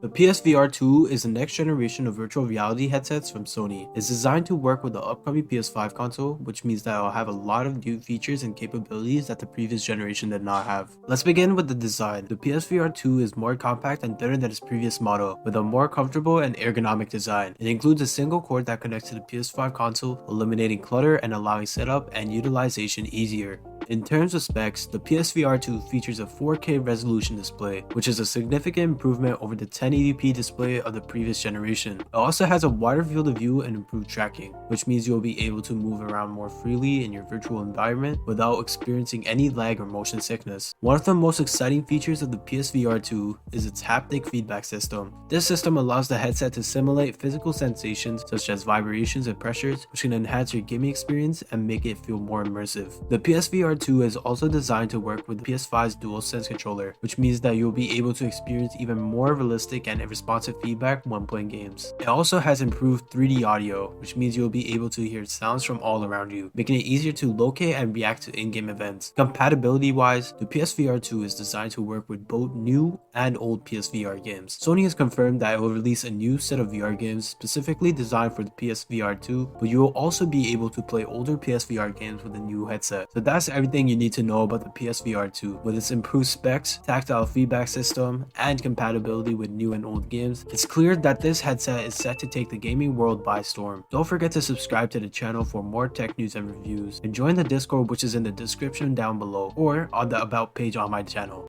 The PSVR 2 is the next generation of virtual reality headsets from Sony. It's designed to work with the upcoming PS5 console, which means that it'll have a lot of new features and capabilities that the previous generation did not have. Let's begin with the design. The PSVR 2 is more compact and thinner than its previous model, with a more comfortable and ergonomic design. It includes a single cord that connects to the PS5 console, eliminating clutter and allowing setup and utilization easier. In terms of specs, the PSVR 2 features a 4K resolution display, which is a significant improvement over the 1080p display of the previous generation. It also has a wider field of view and improved tracking, which means you'll be able to move around more freely in your virtual environment without experiencing any lag or motion sickness. One of the most exciting features of the PSVR 2 is its haptic feedback system. This system allows the headset to simulate physical sensations such as vibrations and pressures, which can enhance your gaming experience and make it feel more immersive. The PSVR 2 is also designed to work with the PS5's DualSense controller, which means that you'll be able to experience even more realistic and responsive feedback when playing games. It also has improved 3D audio, which means you'll be able to hear sounds from all around you, making it easier to locate and react to in-game events. Compatibility wise, the PSVR 2 is designed to work with both new and old PSVR games. Sony has confirmed that it will release a new set of VR games specifically designed for the PSVR 2, but you will also be able to play older PSVR games with a new headset. So that's everything you need to know about the PSVR 2. With its improved specs, tactile feedback system, and compatibility with new and old games, it's clear that this headset is set to take the gaming world by storm. Don't forget to subscribe to the channel for more tech news and reviews, and join the Discord, which is in the description down below or on the About page on my channel.